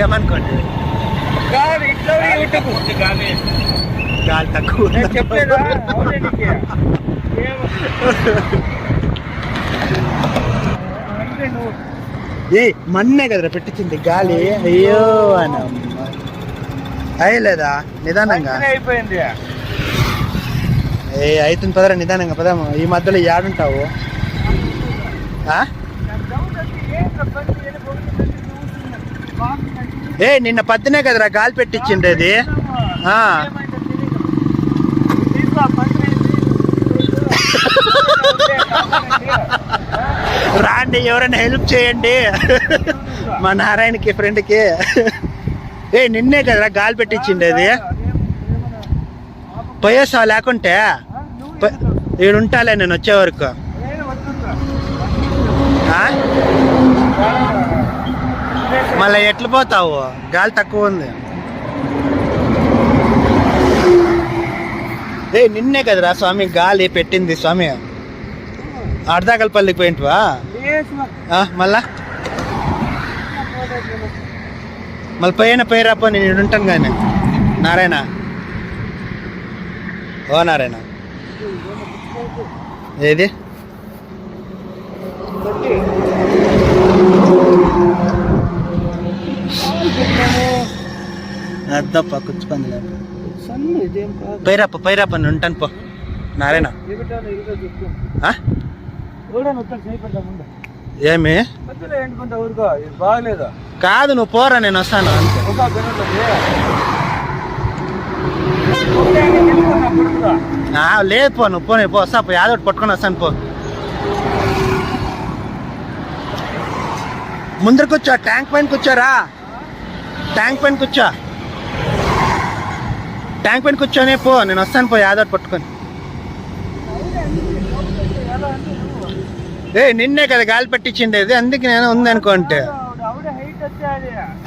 ఏమనుకోండి గాలి తక్కువ ఏ మన్నే కదరా పెట్టించింది గాలి. అయ్యో అని అయ్యలేదా నిదానంగా అయిపోయింది. అవుతుంది పదరా నిదానంగా పదము. ఈ మధ్యలో ఏడుంటావు? నిన్న పద్దునే కదరా గాలి పెట్టించిండేది. రాండి ఎవరైనా హెల్ప్ చేయండి మా నారాయణకి ఫ్రెండ్కి. నిన్నే కదరా గాలి పెట్టించిండేది. పోయేసావు లేకుంటే ఈడుంటాలే నేను వచ్చే వరకు. మళ్ళీ ఎట్లా పోతావు? గాలి తక్కువ ఉంది. నిన్నే కదరా స్వామి గాలి పెట్టింది స్వామి. అర్ధాకల్పల్లికి పోయింటివా మళ్ళా? మళ్ళీ పోయిరాపో నేను ఉంటాను కానీ. నారాయణ ఓ నారాయణ ఏది అద్దప్ప కూర్చుకుంది. పైరాప నేను ఉంటాను పో నారాయణ. ఏమి కాదు నువ్వు పోరా నేను వస్తాను. లేదు పో నువ్వు పోనీ పో వస్తా పో. యాదో పట్టుకొని వస్తాను పో. ముందర కూర్చో. ట్యాంక్ పైన కూర్చోరా. ట్యాంక్ పైన కూర్చో. ట్యాంక్ పైన కూర్చోనే పో నేను వస్తాను పో. యాదో పట్టుకొని. నిన్నే కదా గాలి పట్టించిండేది అందుకే నేను ఉందనుకోంటే.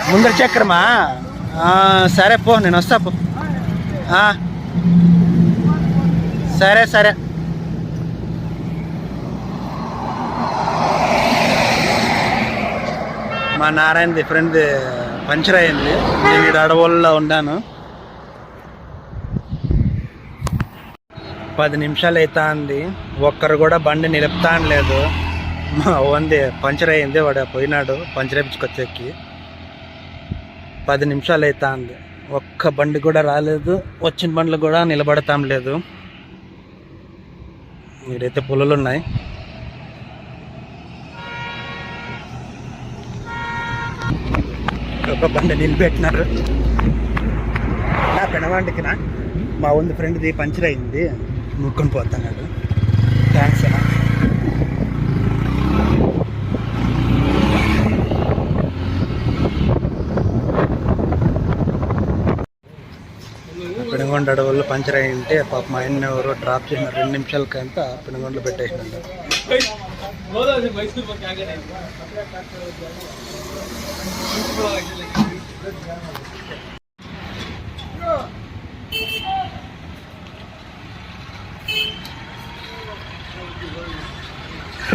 ముందర చక్రమా? సరే పో నేను వస్తా పో. సరే మా నారాయణది ఫ్రెండ్ పంచర్ అయింది. నేను అడవుల్లో ఉన్నాను. 10 నిమిషాలు అవుతా ఉంది. ఒక్కరు కూడా బండి నిలుపుతాను లేదు. మా ఓన్ది పంచర్ అయింది. వాడు పోయినాడు పంచర్ వేయించుకొచ్చేకి. 10 నిమిషాలు అవుతా ఉంది. ఒక్క బండి కూడా రాలేదు. వచ్చిన బండ్లు కూడా నిలబడతాం లేదు. మీరైతే పుల్లలు ఉన్నాయి. ఒక బండి నిలబెట్టినారు. నా పెనవాడికి మా ఓన్ది ఫ్రెండ్ది పంచర్ అయింది. ముక్కొని పోతున్నాడు. థ్యాంక్స్ అన్న. పెనుగొండ అడవుల్లో పంచర్ అయ్యింటే పాప మా ఆయన ఎవరో డ్రాప్ చేసిన 2 నిమిషాలకంతా పెనుగొండలో పెట్టేసినాడు.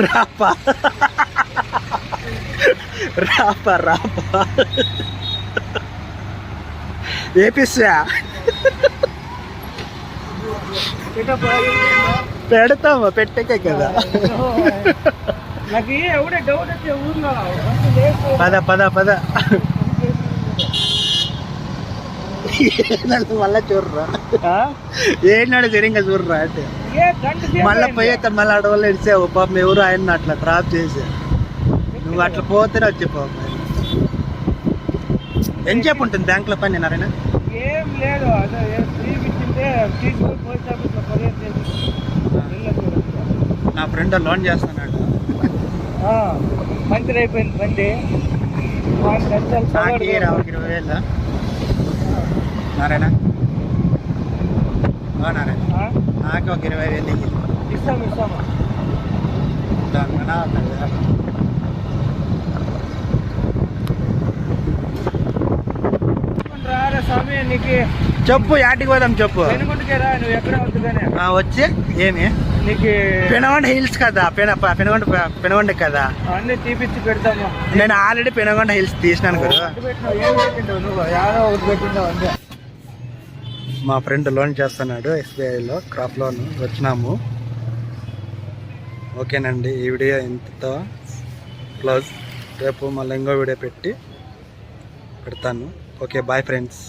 రాపా రాపా రాపా ఏపిస్తా పెడతామా పెట్టకే కదా. పద మళ్ళా చూడరా. ఏనాడు సరిగ్గా చూడరా అంటే మళ్ళీ పోయేత మళ్ళీ అడవుల్లో ఇడిసావు. పాపం ఎవరు ఆయన అట్లా డ్రాప్ చేసా. నువ్వు అట్లా పోతేనే వచ్చే పాపం. ఎంతసేపు ఉంటుంది బ్యాంకులో పని నారాయణ? ఏం లేదు. నా ఫ్రెండ్ లోన్ చేస్తున్నాడు. మంచి అయిపోయింది బండి. నాకు 20,000 నారాయణ. నారాయణ నాకు ఒక 20,000 ఇస్తాము. చెప్పు యాటికి పోదాం చెప్పు. నువ్వు ఎక్కడ వచ్చి ఏమి నీకు పెనగొండ హిల్స్ కదా పెనగొండ కదా. అన్ని తీపిచ్చి పెడతాము. నేను ఆల్రెడీ పెనగొండ హిల్స్ తీసినాను కదా. ఒకటి పెట్టినావు, ఏం పెట్టింటావు నువ్వు? యాదో ఒకటి పెట్టింటావు అంతే. మా ఫ్రెండ్ లోన్ చేస్తున్నాడు ఎస్బీఐలో, క్రాప్ లోన్. వచ్చినాము. ఓకేనండి, ఈ వీడియో ఇంతతో క్లోజ్. రేపు మళ్ళీ ఇంకో వీడియో పెడతాను. Okay, bye friends.